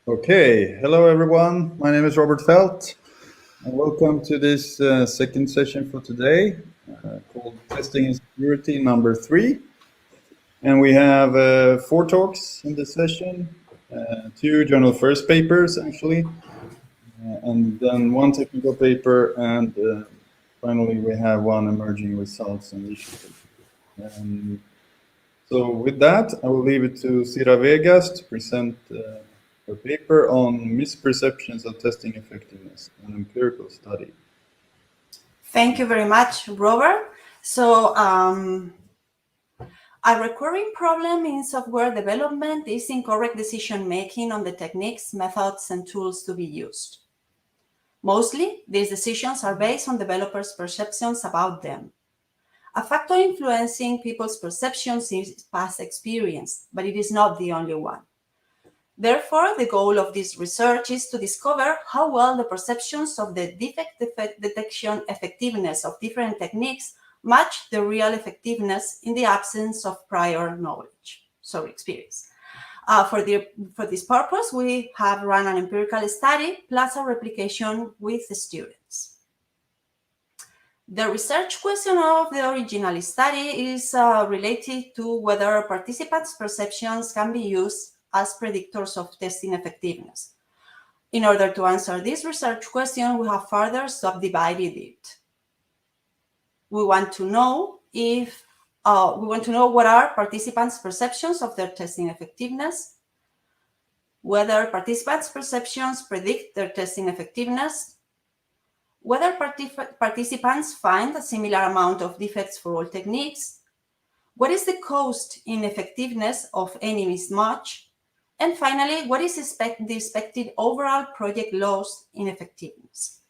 Okay, hello everyone. My name is Robert Feldt, and welcome to this second session for today called Testing and Security number 3. And we have 4 talks in this session, 2 journal first papers actually, and then 1 technical paper, and finally we have 1 emerging results initiative. So with that, I will leave it to Sira Vegas to present a paper on misperceptions of testing effectiveness, an empirical study. Thank you very much, Robert. So a recurring problem in software development is incorrect decision-making on the techniques, methods, and tools to be used. Mostly, these decisions are based on developers' perceptions about them. A factor influencing people's perceptions is past experience, but it is not the only one. Therefore, the goal of this research is to discover how well the perceptions of the defect detection effectiveness of different techniques match the real effectiveness in the absence of prior experience. For this purpose, we have run an empirical study plus a replication with the students. The research question of the original study is related to whether participants' perceptions can be used as predictors of testing effectiveness. In order to answer this research question, we have further subdivided it. We want to know what are participants' perceptions of their testing effectiveness, whether participants' perceptions predict their testing effectiveness, whether participants find a similar amount of defects for all techniques, what is the cost in effectiveness of any mismatch, and finally, what is the expected overall project loss in effectiveness?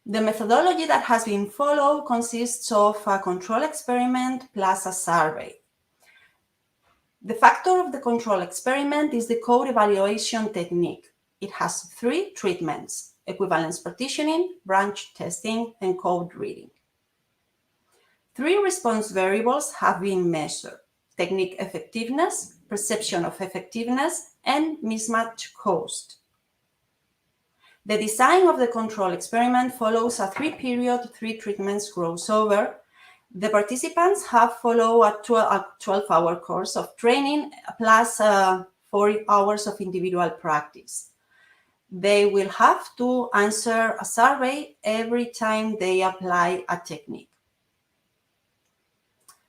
The methodology that has been followed consists of a control experiment plus a survey. The factor of the control experiment is the code evaluation technique. It has 3 treatments: equivalence partitioning, branch testing, and code reading. 3 response variables have been measured: technique effectiveness, perception of effectiveness, and mismatch cost. The design of the control experiment follows a 3-period, 3 treatments crossover. The participants have followed a 12-hour course of training plus 4 hours of individual practice. They will have to answer a survey every time they apply a technique.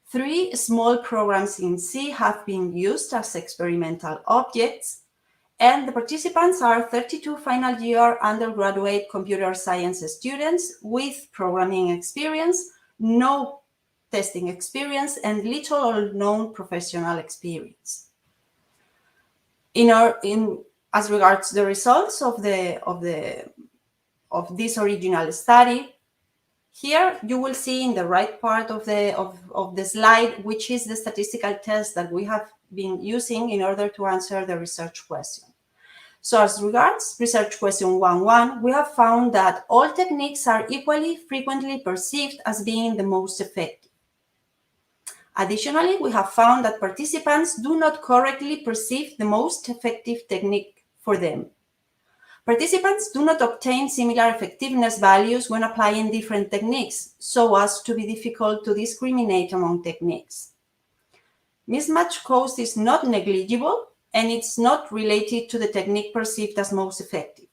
3 small programs in C have been used as experimental objects, and the participants are 32 final year undergraduate computer science students with programming experience, no testing experience, and little or no professional experience. As regards the results of this original study, here you will see in the right part of the slide, which is the statistical test that we have been using in order to answer the research question. So as regards research question 1.1, we have found that all techniques are equally frequently perceived as being the most effective. Additionally, we have found that participants do not correctly perceive the most effective technique for them. Participants do not obtain similar effectiveness values when applying different techniques, so as to be difficult to discriminate among techniques. Mismatch cost is not negligible, and it's not related to the technique perceived as most effective.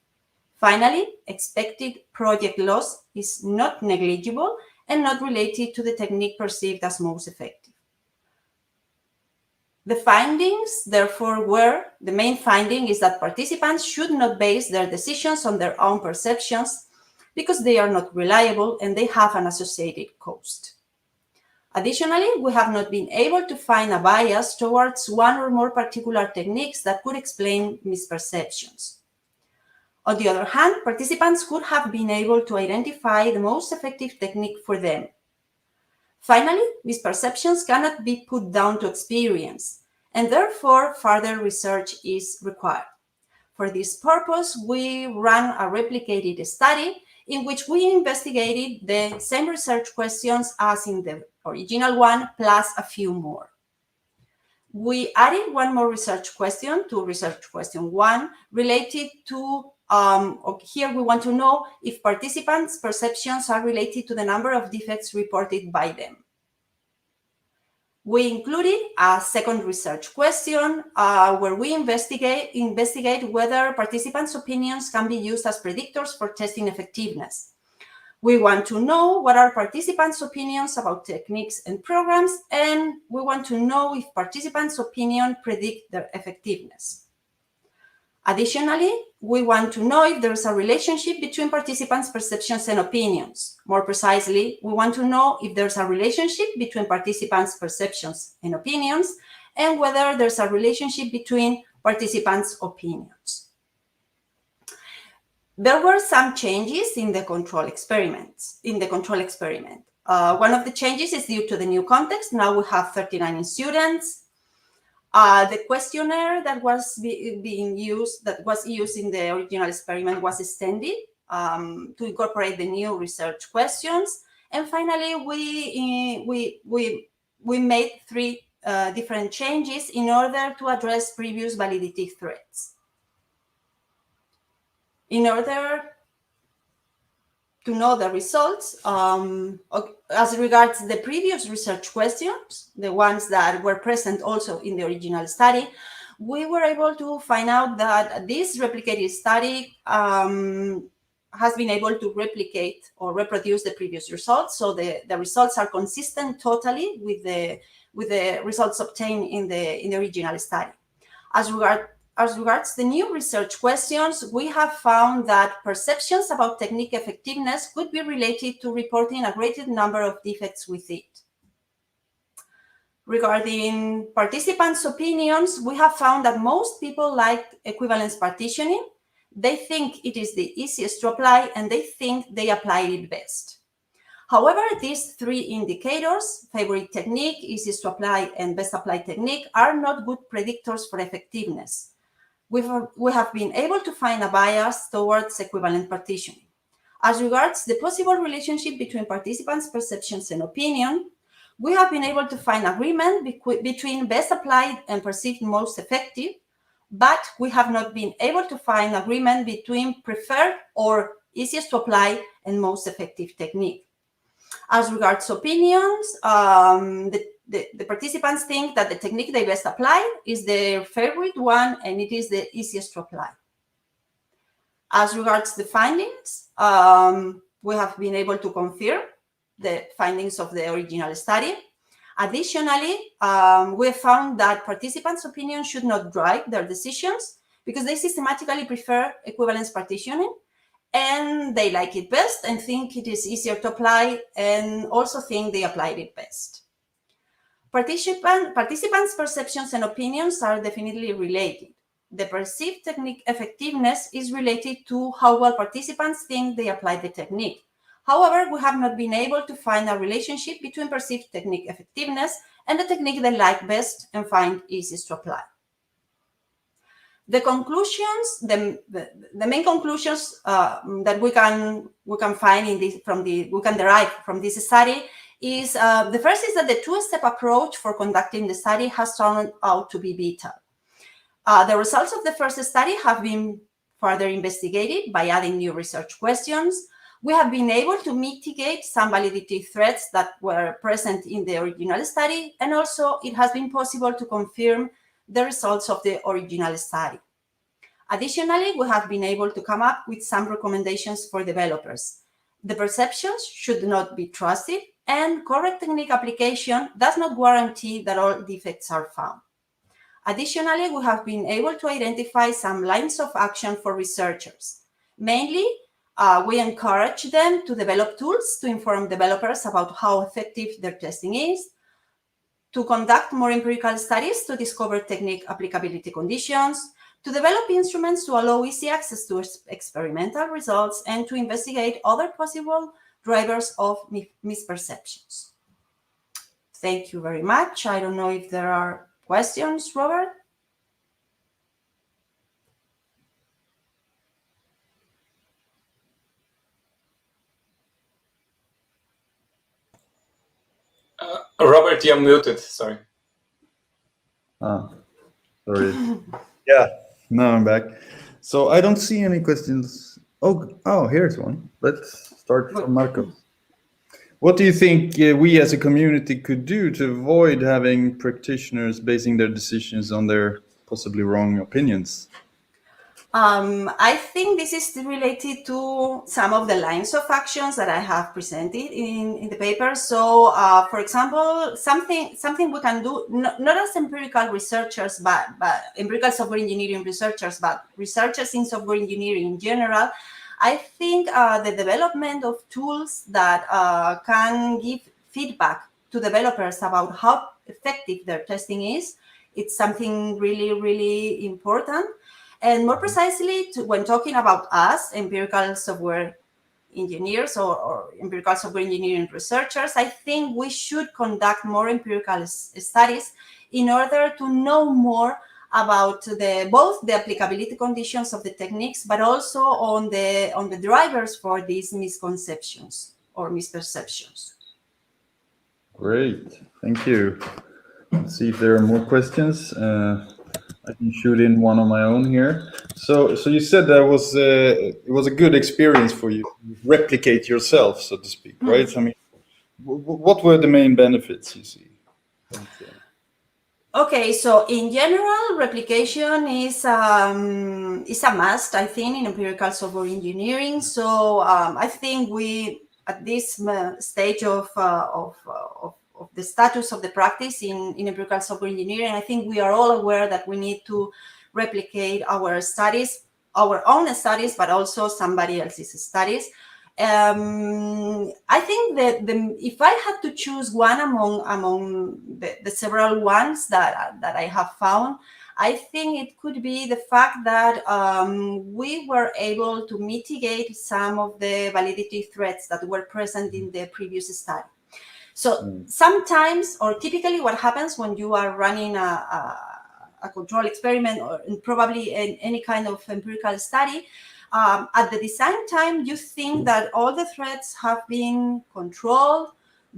Finally, expected project loss is not negligible and not related to the technique perceived as most effective. The findings, therefore, were: the main finding is that participants should not base their decisions on their own perceptions because they are not reliable and they have an associated cost. Additionally, we have not been able to find a bias towards one or more particular techniques that could explain misperceptions. On the other hand, participants could have been able to identify the most effective technique for them. Finally, misperceptions cannot be put down to experience, and therefore further research is required. For this purpose, we ran a replicated study in which we investigated the same research questions as in the original one, plus a few more. we added one more research question to research question 1 related to, here we want to know if participants' perceptions are related to the number of defects reported by them. We included a second research question where we investigate whether participants' opinions can be used as predictors for testing effectiveness. We want to know what are participants' opinions about techniques and programs, and we want to know if participants' opinion predict their effectiveness. Additionally, we want to know if there is a relationship between participants' perceptions and opinions. More precisely, we want to know if there's a relationship between participants' perceptions and opinions, and whether there's a relationship between participants' opinions. There were some changes in the control experiment. One of the changes is due to the new context. Now we have 39 students. The questionnaire that was used in the original experiment was extended to incorporate the new research questions. And finally, we made 3 different changes in order to address previous validity threats. In order to know the results, as regards the previous research questions, the ones that were present also in the original study, we were able to find out that this replicated study has been able to replicate or reproduce the previous results. So the results are consistent totally with the results obtained in the original study. As regards the new research questions, we have found that perceptions about technique effectiveness could be related to reporting a greater number of defects with it. Regarding participants' opinions, we have found that most people like equivalence partitioning. They think it is the easiest to apply, and they think they applied it best. However, these 3 indicators, favorite technique, easiest to apply, and best applied technique, are not good predictors for effectiveness. We have been able to find a bias towards equivalent partitioning. As regards the possible relationship between participants' perceptions and opinion, we have been able to find agreement between best applied and perceived most effective, but we have not been able to find agreement between preferred or easiest to apply and most effective technique. As regards opinions, the participants think that the technique they best apply is their favorite one, and it is the easiest to apply. As regards the findings, we have been able to confirm the findings of the original study. Additionally, we have found that participants' opinions should not drive their decisions because they systematically prefer equivalence partitioning, and they like it best and think it is easier to apply, and also think they applied it best. Participants' perceptions and opinions are definitely related. The perceived technique effectiveness is related to how well participants think they applied the technique. However, we have not been able to find a relationship between perceived technique effectiveness and the technique they like best and find easiest to apply. The conclusions, the main conclusions that we can find in this we can derive from this study is the first is that the 2-step approach for conducting the study has turned out to be vital. The results of the first study have been further investigated by adding new research questions. We have been able to mitigate some validity threats that were present in the original study, and also it has been possible to confirm the results of the original study. Additionally, we have been able to come up with some recommendations for developers. The perceptions should not be trusted, and correct technique application does not guarantee that all defects are found. Additionally, we have been able to identify some lines of action for researchers. Mainly, we encourage them to develop tools to inform developers about how effective their testing is, to conduct more empirical studies to discover technique applicability conditions, to develop instruments to allow easy access to experimental results, and to investigate other possible drivers of misperceptions. Thank you very much. I don't know if there are questions, Robert? Robert, you're muted, sorry. Sorry. Yeah, now I'm back. So I don't see any questions. Oh, here's one. Let's start from Marcos. What do you think we as a community could do to avoid having practitioners basing their decisions on their possibly wrong opinions? I think this is related to some of the lines of actions that I have presented in the paper. So, for example, something we can do, not as empirical researchers, but empirical software engineering researchers, but researchers in software engineering in general. I think the development of tools that can give feedback to developers about how effective their testing is, it's something really, really important. And more precisely, when talking about us, empirical software engineers or empirical software engineering researchers, I think we should conduct more empirical studies in order to know more about both the applicability conditions of the techniques, but also on the drivers for these misconceptions or misperceptions. Great, thank you. Let's see if there are more questions. I can shoot in one on my own here. So you said that it was a good experience for you to replicate yourself, so to speak, right? I mean, what were the main benefits you see? Okay, so in general, replication is a must, I think, in empirical software engineering. So I think we, at this stage of the status of the practice in empirical software engineering, I think we are all aware that we need to replicate our studies, our own studies, but also somebody else's studies. I think that if I had to choose one among the several ones that I have found, I think it could be the fact that we were able to mitigate some of the validity threats that were present in the previous study. So sometimes, or typically, what happens when you are running a control experiment or probably any kind of empirical study, at the design time, you think that all the threats have been controlled,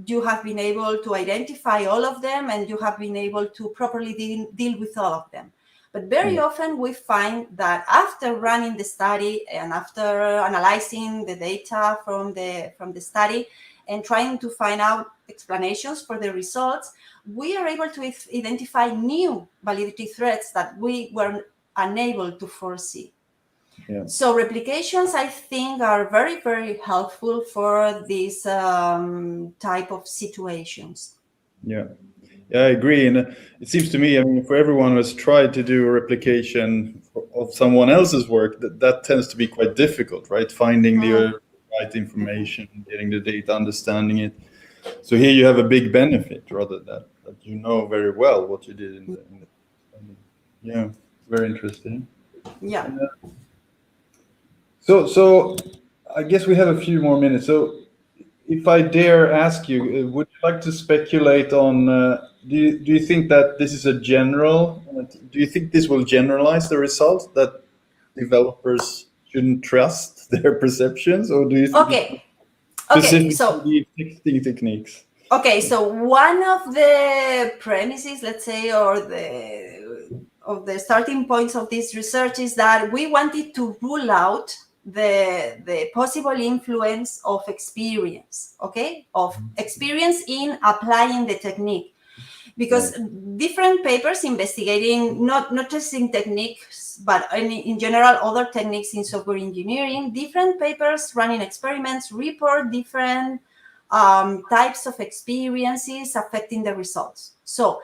you have been able to identify all of them, and you have been able to properly deal with all of them. But very often we find that after running the study and after analyzing the data from the study and trying to find out explanations for the results, we are able to identify new validity threats that we were unable to foresee. Yeah. So replications, I think, are very, very helpful for this type of situations. Yeah, I agree. And it seems to me, I mean, for everyone who has tried to do a replication of someone else's work, that tends to be quite difficult, right? Finding the right information, getting the data, understanding it. So here you have a big benefit, rather that you know very well what you did in the yeah, very interesting. Yeah. So I guess we have a few more minutes. So if I dare ask you, would you like to speculate on, do you think that this is a general, do you think this will generalize the result that developers shouldn't trust their perceptions, or do you think specifically the testing techniques? Okay, so one of the premises, let's say, or the starting points of this research is that we wanted to rule out the possible influence of experience, of experience in applying the technique. Because different papers investigating not testing techniques, but in general other techniques in software engineering, different papers running experiments report different types of experiences affecting the results. So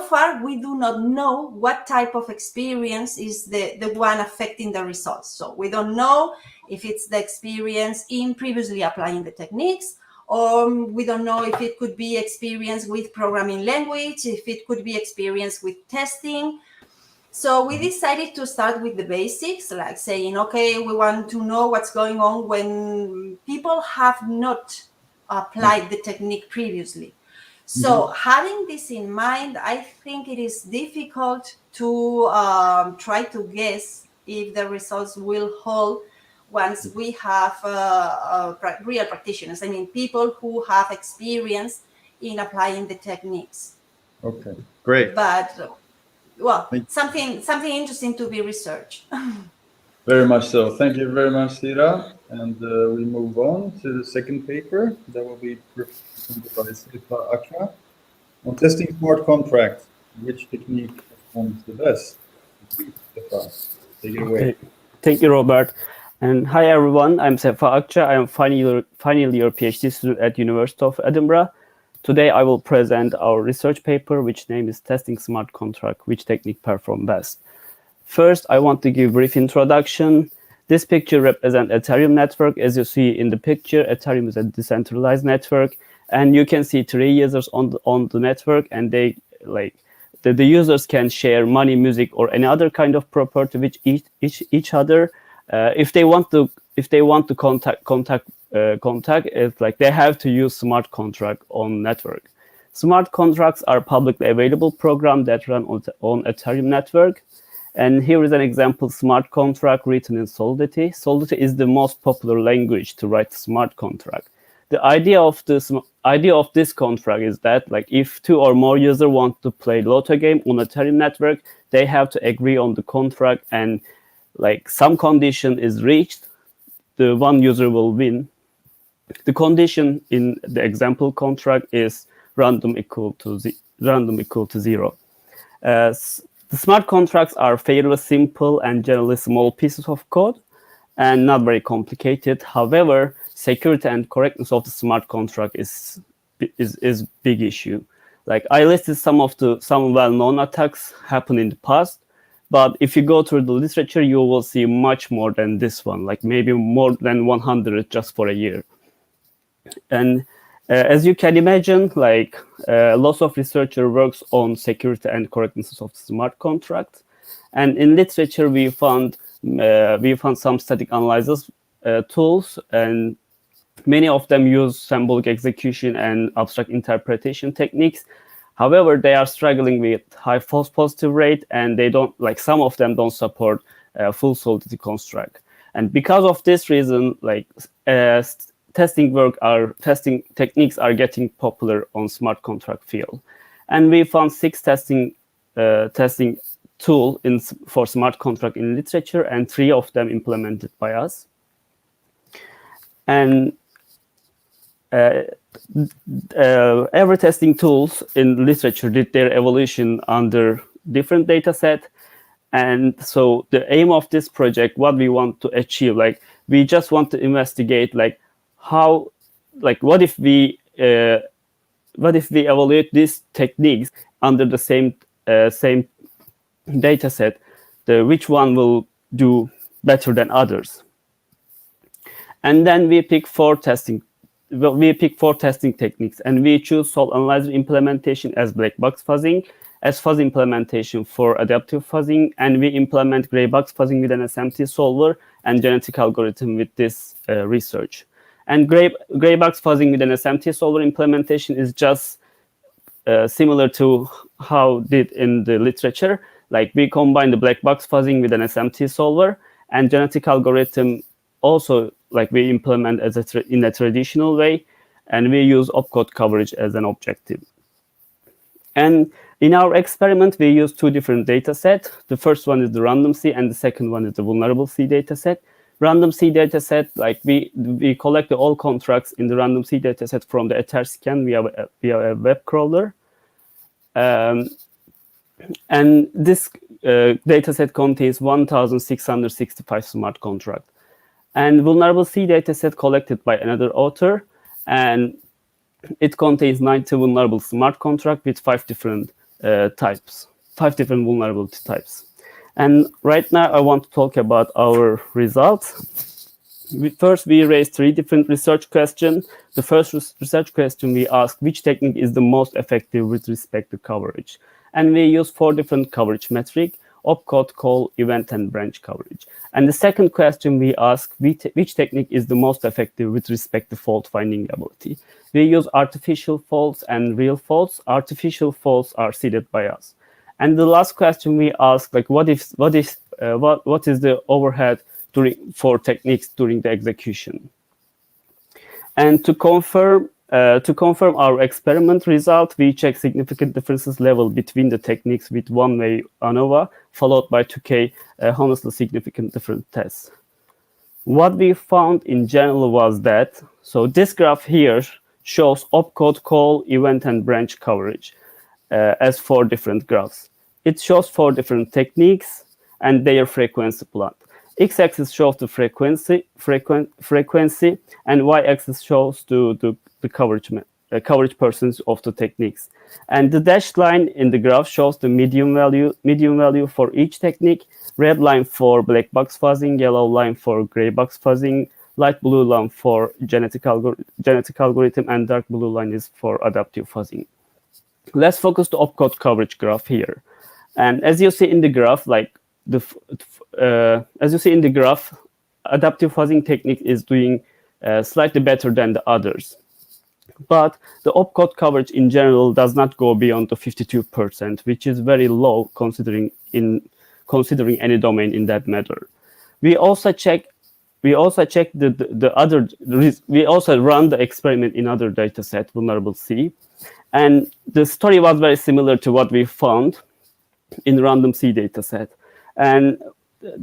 far, we do not know what type of experience is the one affecting the results. So we don't know if it's the experience in previously applying the techniques, or we don't know if it could be experience with programming language, if it could be experience with testing. So we decided to start with the basics, like saying, okay, we want to know what's going on when people have not applied the technique previously. So having this in mind, I think it is difficult to try to guess if the results will hold once we have real practitioners. I mean, people who have experience in applying the techniques. Okay, great. But well, something interesting to be researched. Very much so. Thank you very much, Sira. And we move on to the second paper that will be presented by Sefa Akka on testing smart contracts. Which technique performs the best? Sefa, take it away. Okay. Thank you, Robert. And hi, everyone. I'm Sefa Akka. I am final year PhD student at University of Edinburgh. Today, I will present our research paper, which name is Testing Smart Contract, which technique perform best. First, I want to give a brief introduction. This picture represents Ethereum network. As you see in the picture, Ethereum is a decentralized network, and you can see 3 users on the network, and they the users can share money, music, or any other kind of property with each other. If they want to contact, it's like they have to use smart contract on network. Smart contracts are publicly available program that run on Ethereum network. And here is an example smart contract written in Solidity. Solidity is the most popular language to write smart contract. The idea of this contract is that, like, if 2 or more users want to play Lotto game on Ethereum network, they have to agree on the contract, and like some condition is reached, the one user will win. The condition in the example contract is random equal to 0. The smart contracts are fairly simple and generally small pieces of code and not very complicated. However, security and correctness of the smart contract is big issue. Like, I listed some well-known attacks happened in the past, but if you go through the literature, you will see much more than this one, like maybe more than 100 just for a year. And as you can imagine, like lots of researcher works on security and correctness of smart contracts. And in literature, we found some static analysis tools, and many of them use symbolic execution and abstract interpretation techniques. However, they are struggling with high false positive rate, and they don't, like, some of them don't support full solidity construct. And because of this reason, like testing techniques are getting popular on smart contract field. And we found 6 testing tool for smart contract in literature, and 3 of them implemented by us. And every testing tools in literature did their evaluation under different data set. And so the aim of this project, what we want to achieve, like, we just want to investigate, like, how, like, what if we evaluate these techniques under the same data set, which one will do better than others. And then we pick 4 testing techniques, and we choose Salt Analyzer implementation as black box fuzzing, as fuzz implementation for adaptive fuzzing, and we implement gray box fuzzing with an SMT solver and genetic algorithm with this research. And gray box fuzzing with an SMT solver implementation is just similar to how did in the literature. Like, we combine the black box fuzzing with an SMT solver, and genetic algorithm also, like, we implement in a traditional way, and we use opcode coverage as an objective. And in our experiment, we use 2 different data sets. The first one is the random C, and the second one is the vulnerable C data set. Random C data set, like, we collect all contracts in the random C data set from the Etherscan via a web crawler. And this data set contains 1,665 smart contracts. And vulnerable C data set collected by another author, and it contains 90 vulnerable smart contracts with 5 different types, 5 different vulnerability types. And right now, I want to talk about our results. First, we raised 3 different research questions. The first research question, we asked which technique is the most effective with respect to coverage. And we used 4 different coverage metrics: opcode, call, event, and branch coverage. And the second question, we asked which technique is the most effective with respect to fault finding ability. We use artificial faults and real faults. Artificial faults are seeded by us. And the last question we asked, like, what is the overhead for techniques during the execution? And to confirm To confirm our experiment result, we check significant differences level between the techniques with one-way ANOVA, followed by 2K honestly significant different tests. What we found in general was that, so this graph here shows opcode call, event, and branch coverage as 4 different graphs. It shows 4 different techniques and their frequency plot. X-axis shows the frequency, and y-axis shows the coverage percents of the techniques. And the dashed line in the graph shows the median value for each technique. Red line for black box fuzzing, yellow line for gray box fuzzing, light blue line for genetic algorithm, and dark blue line is for adaptive fuzzing. Let's focus the opcode coverage graph here. And as you see in the graph, adaptive fuzzing technique is doing slightly better than the others. But the opcode coverage in general does not go beyond the 52%, which is very low considering any domain in that matter. We also run the experiment in other data set, vulnerable C, and the story was very similar to what we found in random C data set. And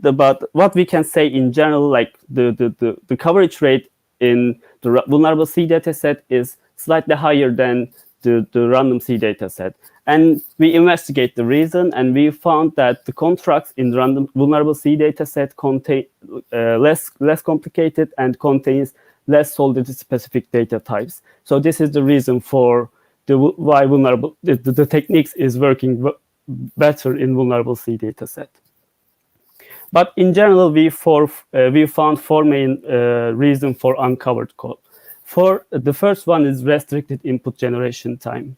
but what we can say in general, like the coverage rate in the vulnerable C data set is slightly higher than the random C data set. And we investigate the reason, and we found that the contracts in the random vulnerable C data set contain less complicated and contains less solidity specific data types. So this is the reason for why vulnerable the techniques is working better in vulnerable C data set. But in general, we found 4 main reasons for uncovered code. The first one is restricted input generation time.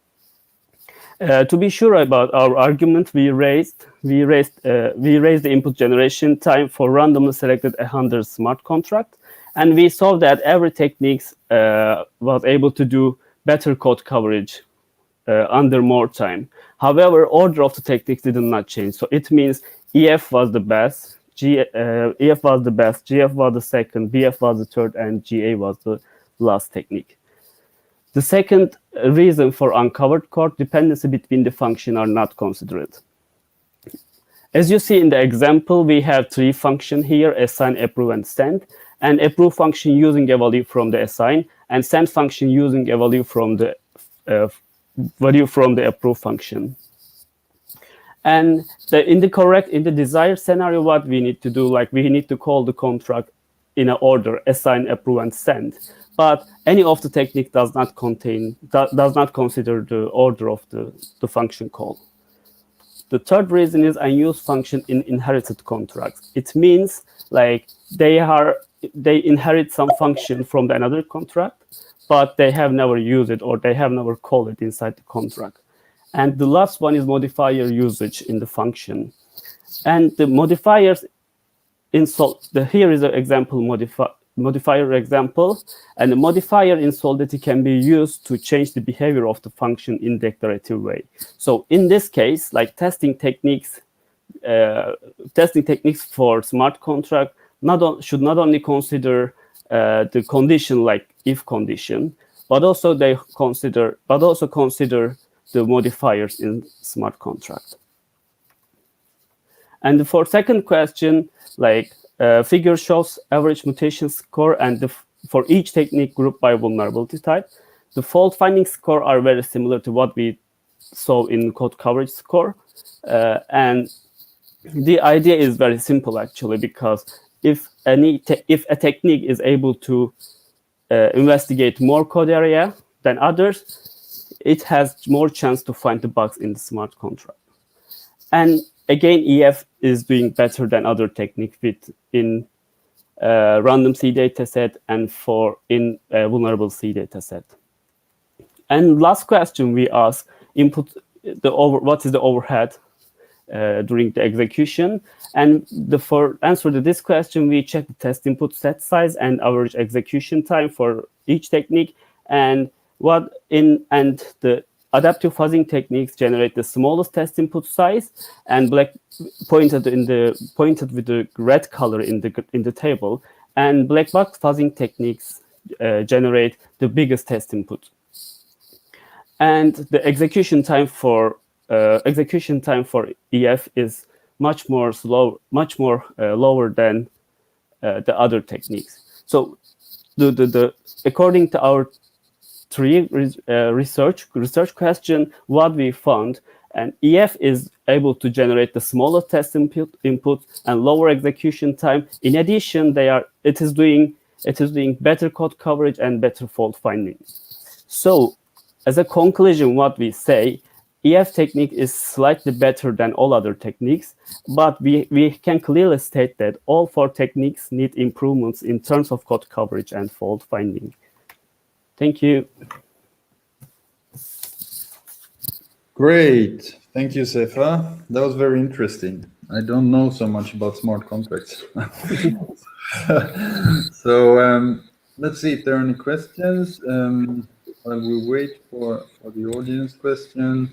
To be sure about our argument, we raised the input generation time for randomly selected 100 smart contract, and we saw that every technique was able to do better code coverage under more time. However, order of the techniques did not change. So it means EF was the best, EF was the best, GF was the second, BF was the third, and GA was the last technique. The second reason for uncovered code, dependency between the function are not considered. As you see in the example, we have 3 functions here, assign, approve, and send. And approve function using a value from the assign, and send function using a value from the approve function. And in the desired scenario, what we need to do, like we need to call the contract in an order, assign, approve, and send. But any of the technique does not consider the order of the function call. The third reason is unused function in inherited contracts. It means like they inherit some function from another contract, but they have never used it or they have never called it inside the contract. And the last one is modifier usage in the function. And the modifiers here is an example modifier example, and the modifier in Solidity can be used to change the behavior of the function in declarative way. So in this case, like testing techniques for smart contract should not only consider the condition like if condition, but also consider the modifiers in smart contract. And for second question, like figure shows average mutation score and for each technique grouped by vulnerability type. The fault finding score are very similar to what we saw in code coverage score. And the idea is very simple actually, because if a technique is able to investigate more code area than others, it has more chance to find the bugs in the smart contract. And again, EF is doing better than other techniques in random C dataset and in vulnerable C dataset. And last question we ask: what is the overhead during the execution? And for answer to this question, we check the test input set size and average execution time for each technique, and the adaptive fuzzing techniques generate the smallest test input size, and pointed with the red color in the table, and black box fuzzing techniques generate the biggest test input and the execution time for EF is much more lower than the other techniques. So according to our research question, what we found, and EF is able to generate the smaller test input and lower execution time. In addition, it is doing better code coverage and better fault finding. So, as a conclusion, what we say, EF technique is slightly better than all other techniques, but we can clearly state that all 4 techniques need improvements in terms of code coverage and fault finding. Thank you. Great. Thank you, Sefa. That was very interesting. I don't know so much about smart contracts. So let's see if there are any questions. While we wait for the audience question,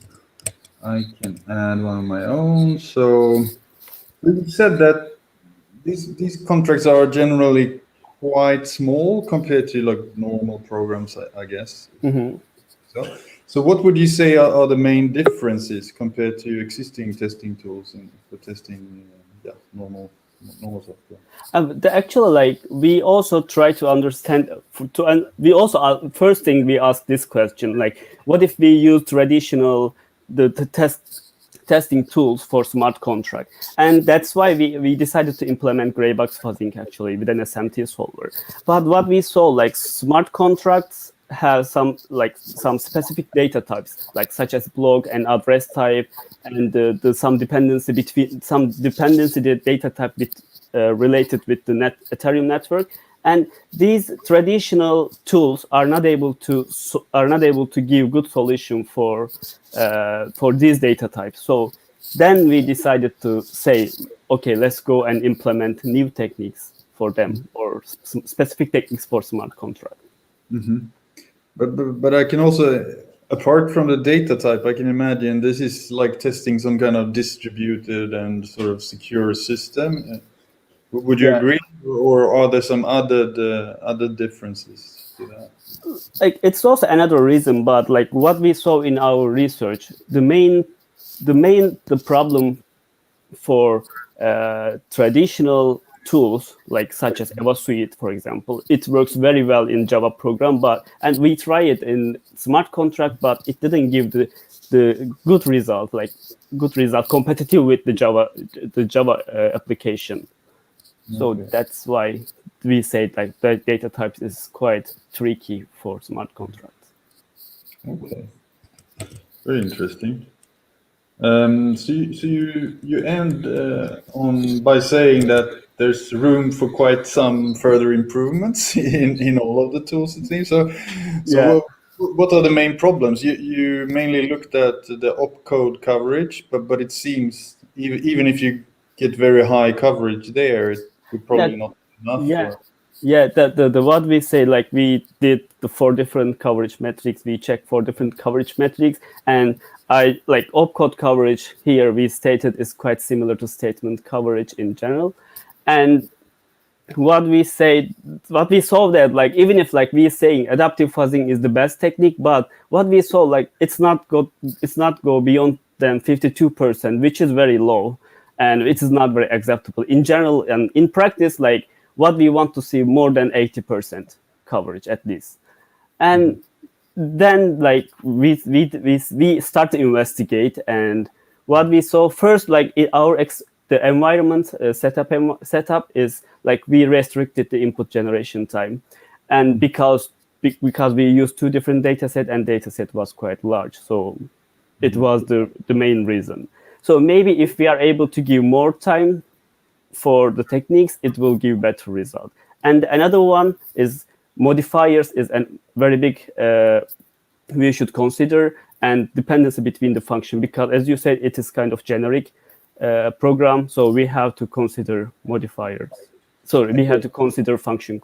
I can add one of my own. So we said that these contracts are generally quite small compared to like normal programs, I guess. Mm-hmm. So what would you say are the main differences compared to existing testing tools for testing normal software? Actually, we also try to understand. We also first thing we ask this question: what if we use traditional the testing tools for smart contract? And that's why we decided to implement gray box fuzzing actually with an SMT solver. But what we saw, smart contracts have some specific data types, such as block and address type, and some dependency data type related with the Ethereum network. And these traditional tools are not able to give good solution for these data types. So then we decided to say, okay, let's go and implement new techniques for them, or specific techniques for smart contract. Mm-hmm. But I can also, apart from the data type, I can imagine this is like testing some kind of distributed and sort of secure system. Would you agree, or are there some other differences to that? It's also another reason, but what we saw in our research, the problem for traditional tools such as EvaSuite, for example, it works very well in Java program, and we try it in smart contract, but it didn't give the good result competitive with the Java application. So that's why we say the data types is quite tricky for smart contracts. Okay, very interesting. So you end on by saying that there's room for quite some further improvements in all of the tools, it seems. So what are the main problems? You mainly looked at the opcode coverage, but it seems even if you get very high coverage there, it would probably not be enough. The what we say, we did the 4 different coverage metrics. We checked 4 different coverage metrics, and opcode coverage here we stated is quite similar to statement coverage in general. And what we saw that even if we saying adaptive fuzzing is the best technique, but what we saw it's not go beyond than 52%, which is very low, and it is not very acceptable in general. And in practice, what we want to see more than 80% coverage at least. And then we start to investigate, and what we saw first, the environment setup is we restricted the input generation time, and because we used 2 different data set, and data set was quite large, so it was the main reason. So maybe if we are able to give more time for the techniques, it will give better result. And another one is modifiers is a very big we should consider, and dependency between the function, because as you said, it is kind of generic program, so we have to consider modifiers. So we have to consider function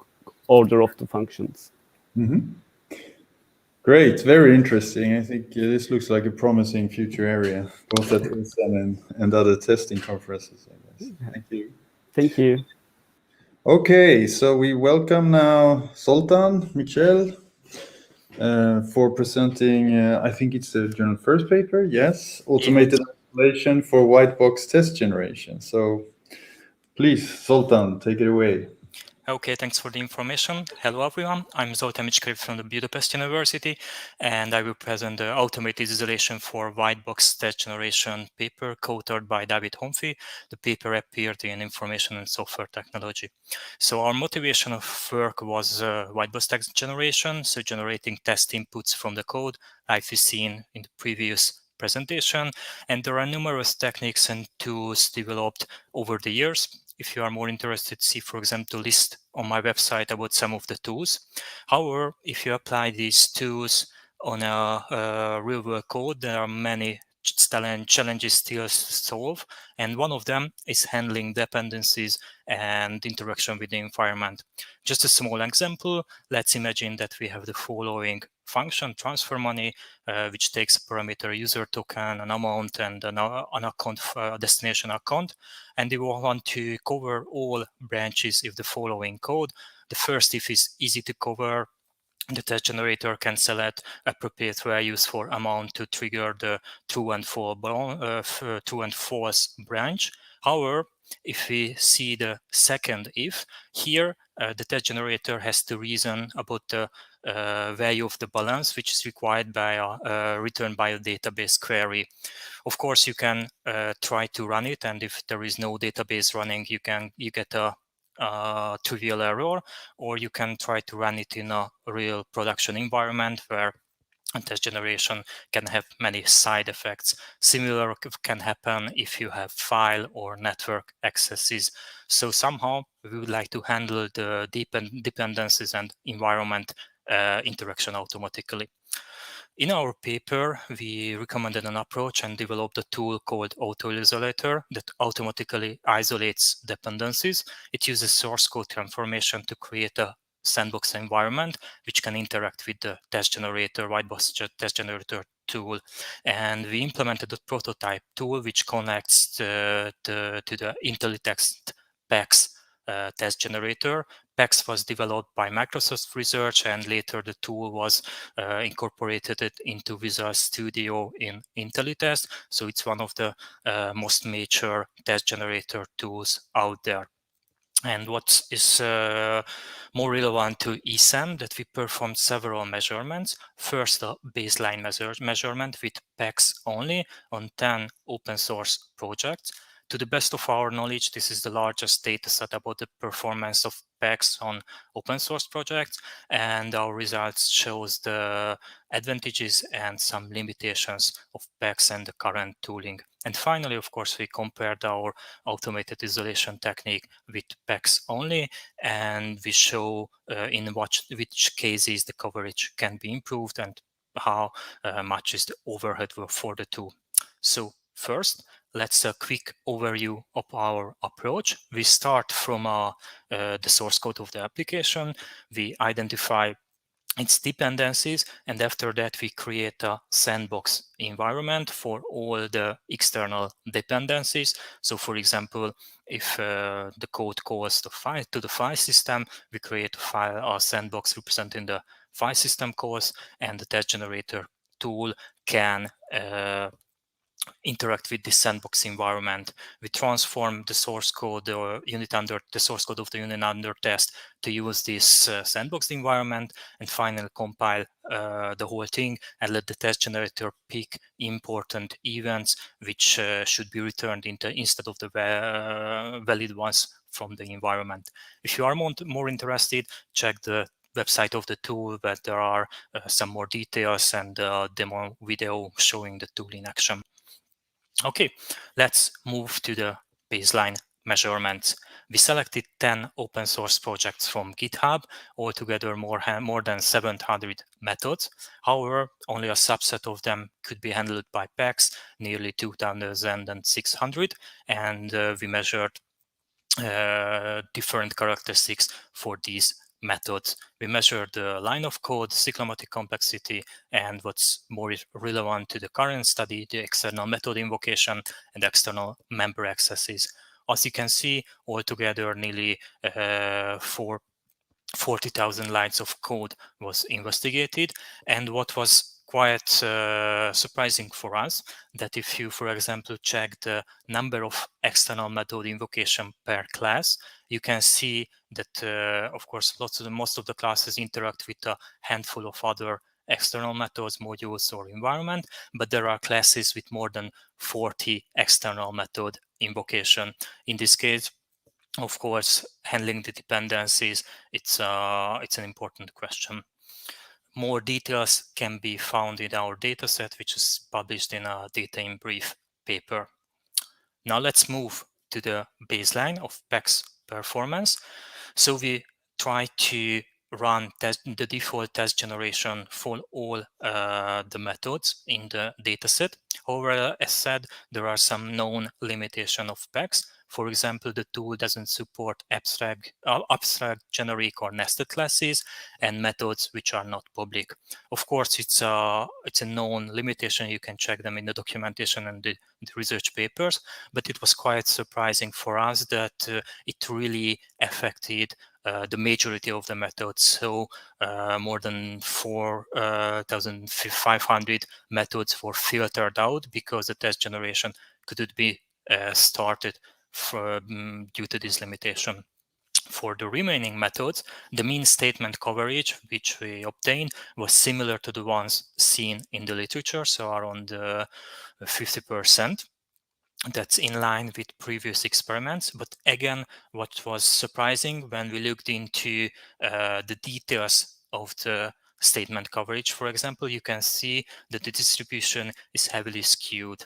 order of the functions. Mm-hmm. Great, very interesting. I think this looks like a promising future area, both at ESEM and other testing conferences, I guess. Thank you. Thank you. Okay, so we welcome now Zoltán, Michel. for presenting, I think it's the journal first paper, yes, automated isolation for white box test generation. So please, Zoltán, take it away. Okay, thanks for the information. Hello everyone, I'm Zoltán Micskei from the Budapest University, and I will present the automated isolation for white box test generation paper co-authored by Dávid Honfi. The paper appeared in Information and Software Technology. So our motivation of work was white box text generation, so generating test inputs from the code, like we've seen in the previous presentation, and there are numerous techniques and tools developed over the years. If you are more interested, see, for example, the list on my website about some of the tools. However, if you apply these tools on a real-world code, there are many challenges still to solve, and one of them is handling dependencies and interaction with the environment. Just a small example, let's imagine that we have the following function, transfer money, which takes a parameter user token, an amount, and an account, destination account, and we want to cover all branches of the following code. The first if is easy to cover. The test generator can select appropriate values for amount to trigger the true and false branch. However, if we see the second if, here the test generator has to reason about the value of the balance, which is required by returned by a database query. Of course, you can try to run it, and if there is no database running, you get a trivial error, or you can try to run it in a real production environment where test generation can have many side effects. Similar can happen if you have file or network accesses. So somehow we would like to handle the dependencies and environment interaction automatically. In our paper, we recommended an approach and developed a tool called Autoisolator that automatically isolates dependencies. It uses source code transformation to create a sandbox environment which can interact with the test generator, white box test generator tool. And we implemented a prototype tool which connects to the IntelliText PEX test generator. PEX was developed by Microsoft Research, and later the tool was incorporated into Visual Studio in IntelliTest. So it's one of the most mature test generator tools out there. And what is more relevant to ESEM, that we performed several measurements. First, a baseline measurement with PEX only on 10 open source projects. To the best of our knowledge, this is the largest data set about the performance of PEX on open source projects, and our results shows the advantages and some limitations of PEX and the current tooling. And finally, of course, we compared our automated isolation technique with PEX only, and we show in which cases the coverage can be improved and how much is the overhead for the tool. So first, let's a quick overview of our approach. We start from the source code of the application. We identify its dependencies, and after that we create a sandbox environment for all the external dependencies. So for example, if the code calls to the file system, we create a sandbox representing the file system calls, and the test generator tool can interact with this sandbox environment. We transform the source code or the source code of the unit under test to use this sandbox environment, and finally compile the whole thing and let the test generator pick important events which should be returned instead of the valid ones from the environment. If you are more interested, check the website of the tool, but there are some more details and demo video showing the tool in action. Okay, let's move to the baseline measurements. We selected 10 open source projects from GitHub, altogether more than 700 methods. However, only a subset of them could be handled by PEX, nearly 2,600, and we measured different characteristics for these methods. We measured the line of code, cyclomatic complexity, and what's more relevant to the current study, the external method invocation and external member accesses. As you can see, altogether nearly 40,000 lines of code was investigated. And what was quite surprising for us, that if you, for example, check the number of external method invocation per class, you can see that, of course, most of the classes interact with a handful of other external methods, modules, or environment, but there are classes with more than 40 external method invocation. In this case, of course, handling the dependencies, it's an important question. More details can be found in our dataset, which is published in a Data in Brief paper. Now let's move to the baseline of PEC's performance. So we try to run the default test generation for all the methods in the dataset. However, as said, there are some known limitations of PECs. For example, the tool doesn't support abstract, generic, or nested classes, and methods which are not public. Of course, it's a known limitation. You can check them in the documentation and the research papers, but it was quite surprising for us that it really affected the majority of the methods. So more than 4,500 methods were filtered out because the test generation couldn't be started due to this limitation. For the remaining methods, the mean statement coverage which we obtained was similar to the ones seen in the literature, so around 50%. That's in line with previous experiments. But again, what was surprising when we looked into the details of the statement coverage, for example, you can see that the distribution is heavily skewed.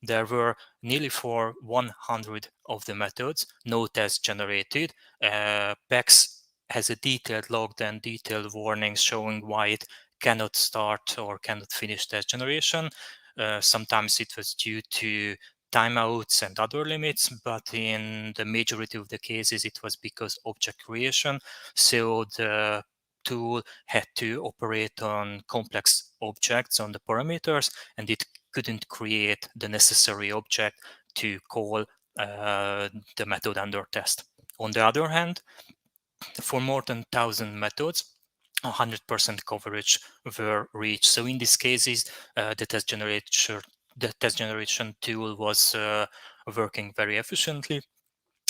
There were nearly for 100 of the methods no test generated. PECS has a detailed log and detailed warnings showing why it cannot start or cannot finish test generation. Sometimes it was due to timeouts and other limits, but in the majority of the cases it was because object creation. So the tool had to operate on complex objects on the parameters, and it couldn't create the necessary object to call the method under test. On the other hand, for more than 1,000 methods, 100% coverage were reached. So in these cases, the test generation tool was working very efficiently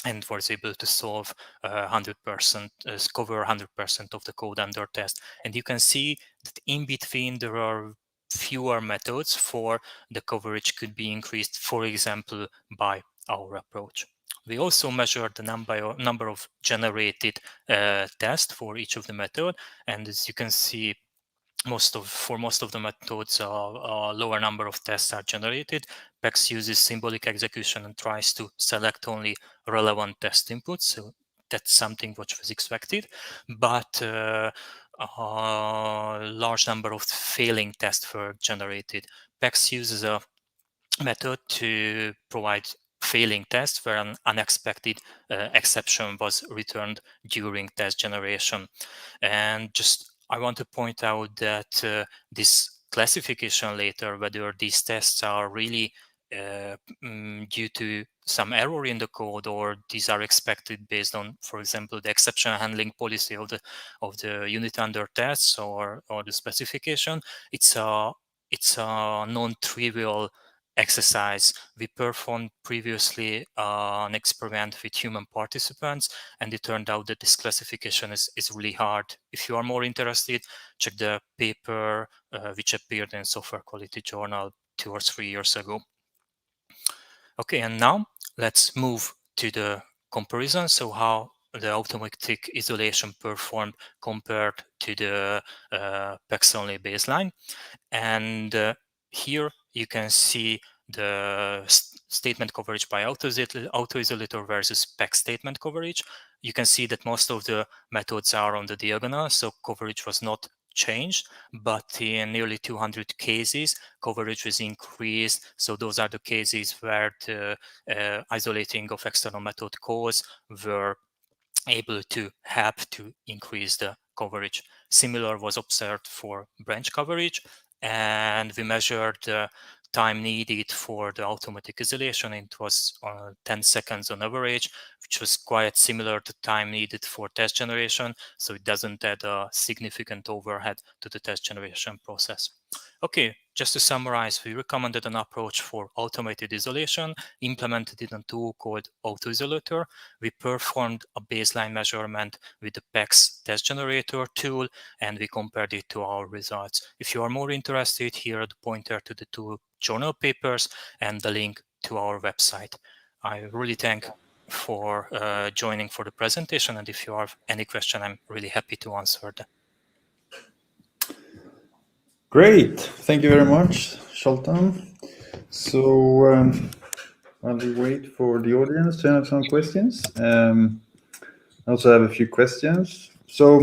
and was able to solve 100%, cover 100% of the code under test. And you can see that in between there are fewer methods for the coverage could be increased, for example, by our approach. We also measured the number of generated tests for each of the method, and as you can see, for most of the methods, a lower number of tests are generated. PECS uses symbolic execution and tries to select only relevant test inputs. So that's something which was expected, but a large number of failing tests were generated. PECS uses a method to provide failing tests where an unexpected exception was returned during test generation. And just I want to point out that this classification later, whether these tests are really due to some error in the code or these are expected based on, for example, the exception handling policy of the unit under tests or the specification, it's a non-trivial exercise. We performed previously an experiment with human participants, and it turned out that this classification is really hard. If you are more interested, check the paper which appeared in Software Quality Journal 2 or 3 years ago. Okay, and now let's move to the comparison. So how the automatic isolation performed compared to the PECS-only baseline. And here you can see the statement coverage by Autoisolator versus PECS statement coverage. You can see that most of the methods are on the diagonal, so coverage was not changed, but in nearly 200 cases, coverage was increased. So those are the cases where the isolating of external method calls were able to help to increase the coverage. Similar was observed for branch coverage, and we measured the time needed for the automatic isolation. It was 10 seconds on average, which was quite similar to time needed for test generation. So it doesn't add a significant overhead to the test generation process. Okay, just to summarize, we recommended an approach for automated isolation implemented in a tool called Autoisolator. We performed a baseline measurement with the PEX test generator tool, and we compared it to our results. If you are more interested, here are the pointer to the two journal papers and the link to our website. I really thank for joining for the presentation, and if you have any question, I'm really happy to answer them. Great, thank you very much, Zoltán. So while we wait for the audience to have some questions, I also have a few questions. So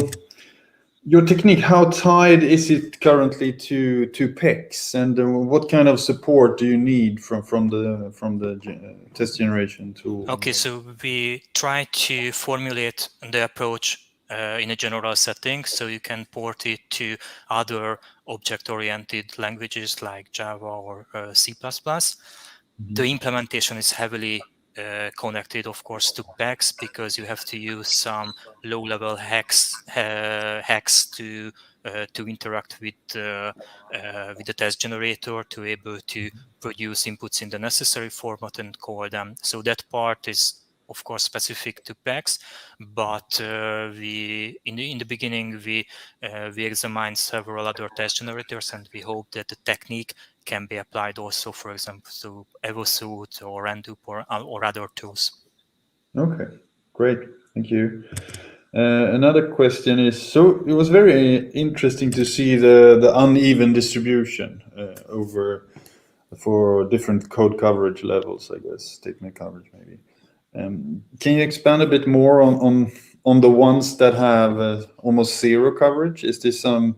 your technique, how tied is it currently to PEX, and what kind of support do you need from the test generation tool? Okay, so we try to formulate the approach in a general setting, so you can port it to other object-oriented languages like Java or C++. The implementation is heavily connected, of course, to PEX, because you have to use some low-level hacks to interact with the test generator to able to produce inputs in the necessary format and call them. So that part is, of course, specific to PEX, but we in the beginning we examined several other test generators, and we hope that the technique can be applied also, for example, to EvoSuit or Rendup or other tools. Okay, great, thank you. Another question is, so it was very interesting to see the uneven distribution for different code coverage levels, I guess, technical coverage maybe. Can you expand a bit more on the ones that have almost zero coverage? Is there some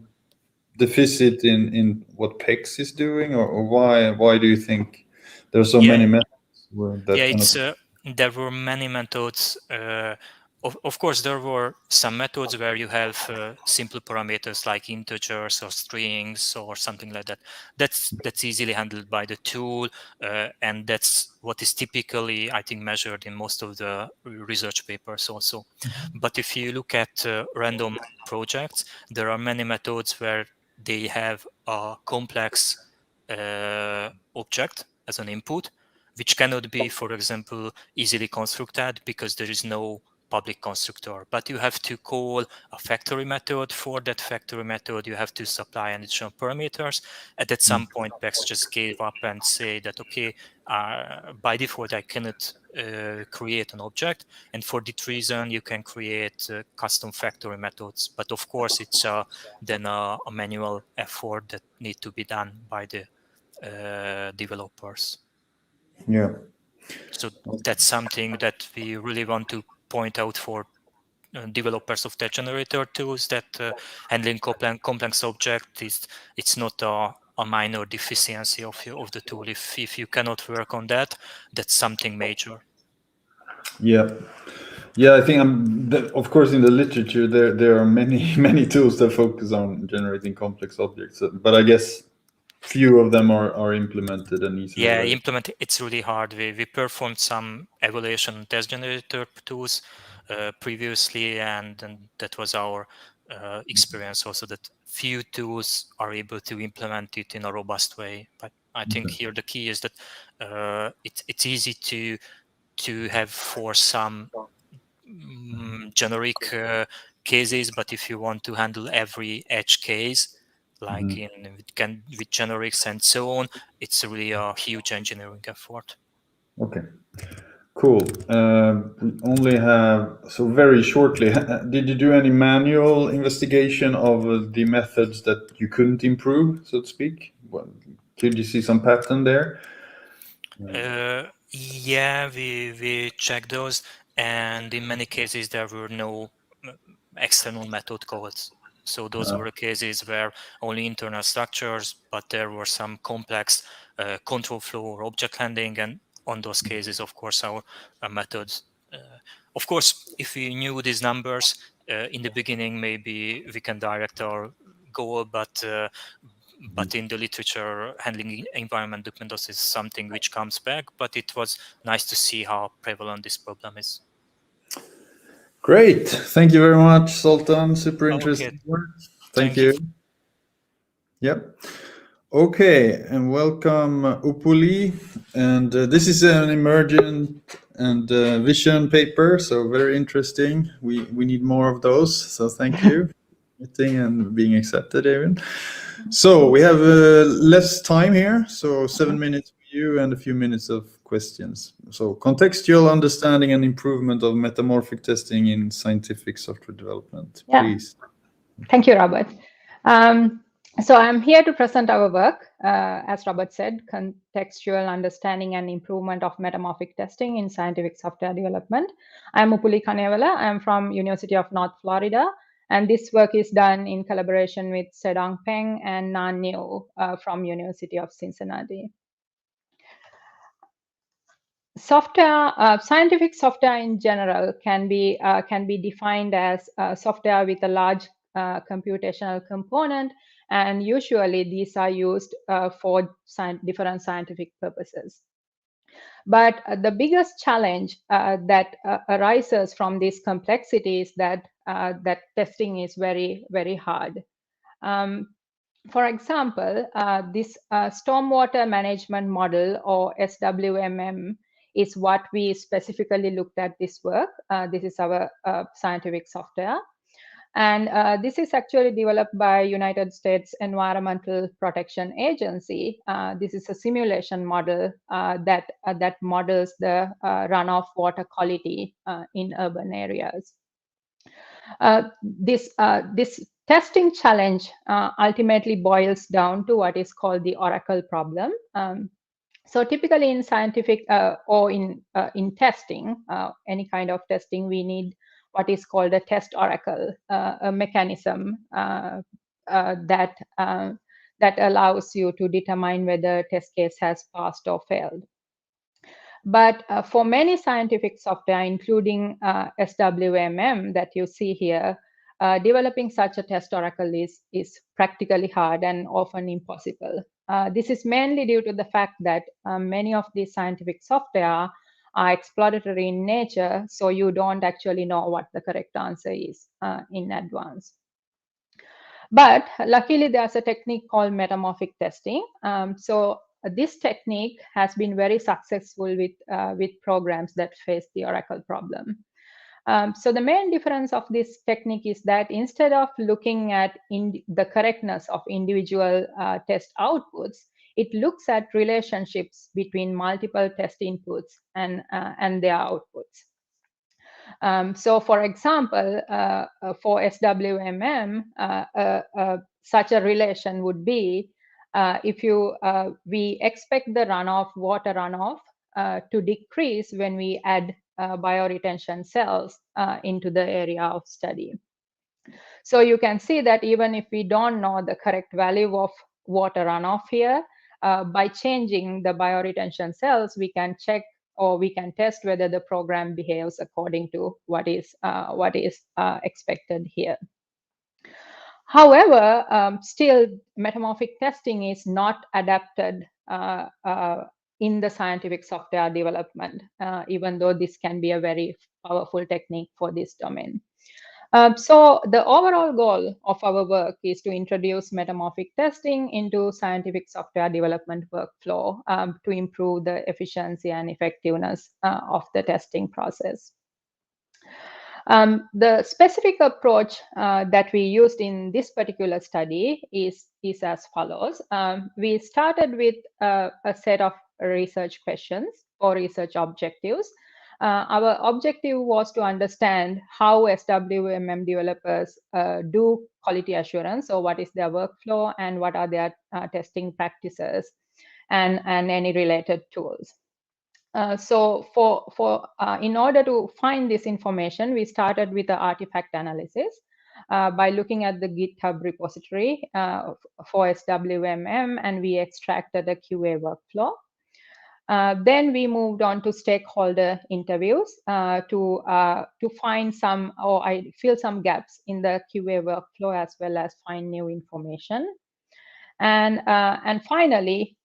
deficit in what PEX is doing, or why do you think there are so many methods where that there were many methods. Of course, there were some methods where you have simple parameters like integers or strings or something like that. That's easily handled by the tool, and that's what is typically, I think, measured in most of the research papers also. But if you look at random projects, there are many methods where they have a complex object as an input, which cannot be, for example, easily constructed because there is no public constructor. But you have to call a factory method. For that factory method, you have to supply additional parameters. And at some point, PEX just gave up and say that, okay, by default, I cannot create an object. And for that reason, you can create custom factory methods. But of course, it's then a manual effort that needs to be done by the developers. Yeah. So that's something that we really want to point out for developers of test generator tools, that handling complex object it's not a minor deficiency of the tool. If you cannot work on that, that's something major. Yeah. I think of course in the literature there are many tools that focus on generating complex objects, but I guess few of them are implemented and easily. Yeah, it's really hard. We performed some evaluation test generator tools previously, and that was our experience also, that few tools are able to implement it in a robust way. But I think here the key is that it's easy to have for some generic cases, but if you want to handle every edge case, like with generics and so on, it's really a huge engineering effort. Okay, cool. We only have, so very shortly, did you do any manual investigation of the methods that you couldn't improve, so to speak? Could you see some pattern there? Yeah, we checked those, and in many cases there were no external method calls. So those were cases where only internal structures, but there were some complex control flow or object handling, and on those cases, of course, our methods. Of course, if we knew these numbers in the beginning, maybe we can direct our goal, but But in the literature, handling environment dependencies is something which comes back, but it was nice to see how prevalent this problem is. Great. Thank you very much, Zoltán. Super interesting Okay. work. Thank you. you. Yep. Okay, and welcome Upulee. And this is an emergent and vision paper, so very interesting. We need more of those, so thank you for meeting and being accepted, even. So we have less time here, so 7 minutes for you and a few minutes of questions. So contextual understanding and improvement of metamorphic testing in scientific software development, please. Thank you, Robert. So I'm here to present our work, as Robert said, contextual understanding and improvement of metamorphic testing in scientific software development. I'm Upulee Kanewala. I'm from University of North Florida, and this work is done in collaboration with Zedong, Peng, and Nan Niu from University of Cincinnati. Software, scientific software in general can be defined as software with a large computational component, and usually these are used for different scientific purposes. But the biggest challenge that arises from this complexity is that testing is very, very hard. For example, this stormwater management model, or SWMM, is what we specifically looked at this work. This is our scientific software. And this is actually developed by United States Environmental Protection Agency. This is a simulation model that models the runoff water quality in urban areas. This testing challenge ultimately boils down to what is called the oracle problem. So typically in scientific or in testing, any kind of testing, we need what is called a test oracle, a mechanism that allows you to determine whether a test case has passed or failed. But for many scientific software, including SWMM that you see here, developing such a test oracle is practically hard and often impossible. This is mainly due to the fact that many of these scientific software are exploratory in nature, so you don't actually know what the correct answer is in advance. But luckily, there's a technique called metamorphic testing. So this technique has been very successful with programs that face the oracle problem. So the main difference of this technique is that instead of looking at the correctness of individual test outputs, it looks at relationships between multiple test inputs and their outputs. So for example, for SWMM, such a relation would be if we expect the water runoff to decrease when we add bioretention cells into the area of study. So you can see that even if we don't know the correct value of water runoff here, by changing the bioretention cells, we can check or we can test whether the program behaves according to what is expected here. However, still metamorphic testing is not adapted in the scientific software development, even though this can be a very powerful technique for this domain. So the overall goal of our work is to introduce metamorphic testing into scientific software development workflow to improve the efficiency and effectiveness of the testing process. The specific approach that we used in this particular study is as follows. We started with a set of research questions or research objectives. Our objective was to understand how SWMM developers do quality assurance, so what is their workflow and what are their testing practices and any related tools. So in order to find this information, we started with the artifact analysis by looking at the GitHub repository for SWMM, and we extracted a QA workflow. Then we moved on to stakeholder interviews to find some, or I fill some gaps in the QA workflow as well as find new information. And finally,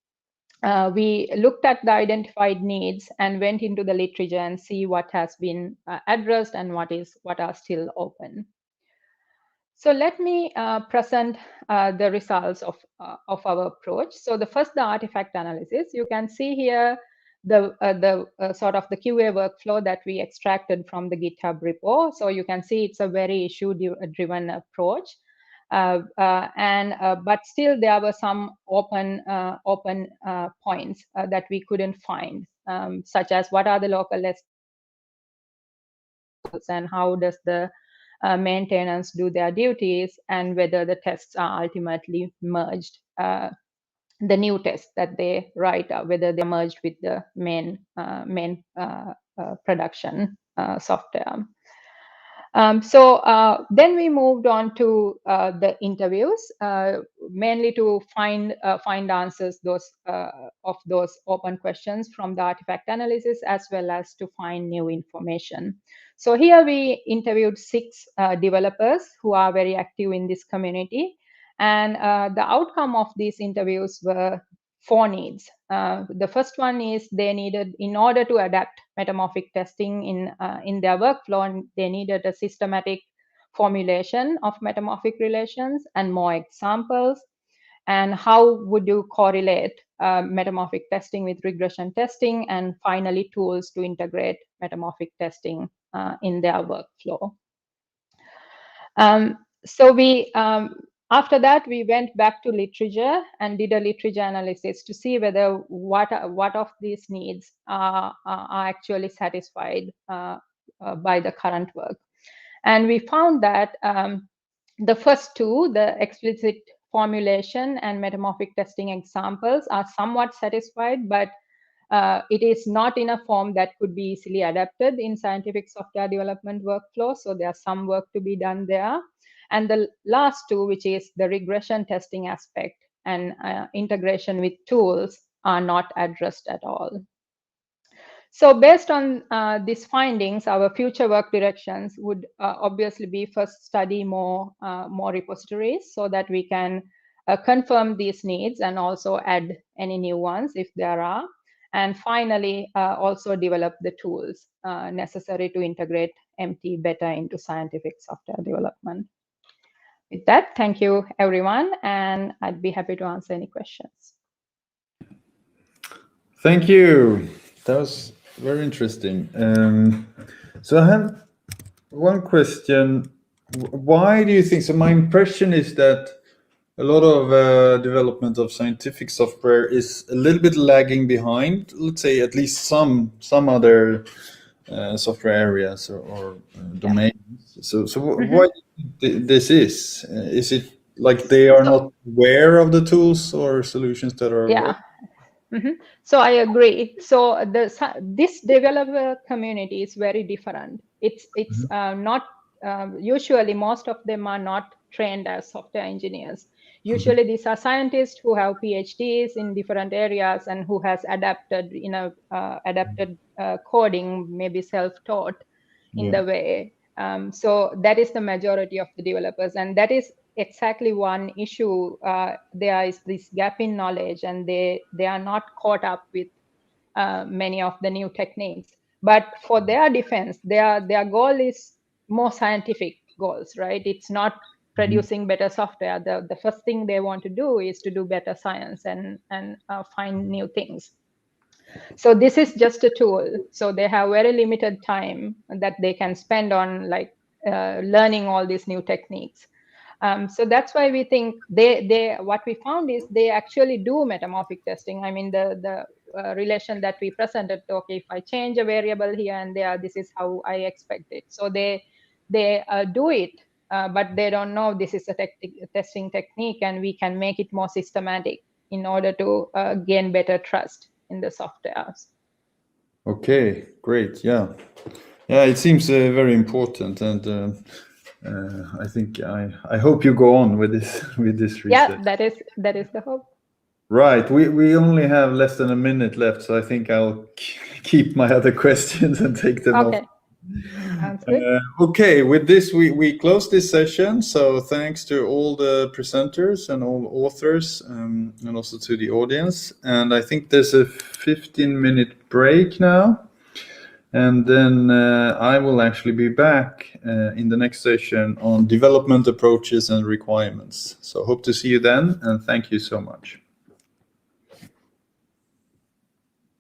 we looked at the identified needs and went into the literature and see what has been addressed and what are still open. So let me present the results of our approach. So the first, the artifact analysis. You can see here the sort of the QA workflow that we extracted from the GitHub repo. So you can see it's a very issue-driven approach. But still there were some open points that we couldn't find, such as what are the local lists and how does the maintenance do their duties, and whether the tests are ultimately merged, the new tests that they write, whether they're merged with the main production software. Then we moved on to the interviews, mainly to find answers of those open questions from the artifact analysis, as well as to find new information. So here we interviewed 6 developers who are very active in this community, and the outcome of these interviews were 4 needs. The first one is they needed, in order to adapt metamorphic testing in their workflow, they needed a systematic formulation of metamorphic relations and more examples. And how would you correlate metamorphic testing with regression testing? And finally, tools to integrate metamorphic testing in their workflow. After that, we went back to literature and did a literature analysis to see whether what of these needs are actually satisfied by the current work. And we found that the first 2, the explicit formulation and metamorphic testing examples, are somewhat satisfied, but it is not in a form that could be easily adapted in scientific software development workflow. So there's some work to be done there. And the last 2, which is the regression testing aspect and integration with tools, are not addressed at all. So based on these findings, our future work directions would obviously be first study more repositories so that we can confirm these needs and also add any new ones if there are. And finally, also develop the tools necessary to integrate MT better into scientific software development. With that, thank you, everyone, and I'd be happy to answer any questions. Thank you. That was very interesting. So I have one question. Why do you think, so my impression is that a lot of development of scientific software is a little bit lagging behind, let's say, at least some other software areas or domains. So why do you think this is? Is it like they are not aware of the tools or solutions that are? Yeah. So I agree. So this developer community is very different. It's not usually most of them are not trained as software engineers. Usually these are scientists who have PhDs in different areas and who has adapted adapted coding, maybe self-taught in the way. So that is the majority of the developers, and that is exactly one issue. There is this gap in knowledge, and they are not caught up with many of the new techniques. But for their defense, their goal is more scientific goals, right? It's not producing better software. The first thing they want to do is to do better science and find new things. So this is just a tool. So they have very limited time that they can spend on like learning all these new techniques. So that's why we think what we found is they actually do metamorphic testing. I mean, the relation that we presented, okay, if I change a variable here and there, this is how I expect it. So they do it, but they don't know this is a testing technique, and we can make it more systematic in order to gain better trust in the softwares. Okay, great. Yeah, it seems very important, and I think I hope you go on with this research. Yeah, that is the hope. Right. We only have less than a minute left, so I think I'll keep my other questions and take them Sounds good. Okay, with this, we close this session. So thanks to all the presenters and all authors, and also to the audience. And I think there's a 15-minute break now. And then I will actually be back in the next session on development approaches and requirements. So hope to see you then, and thank you so much.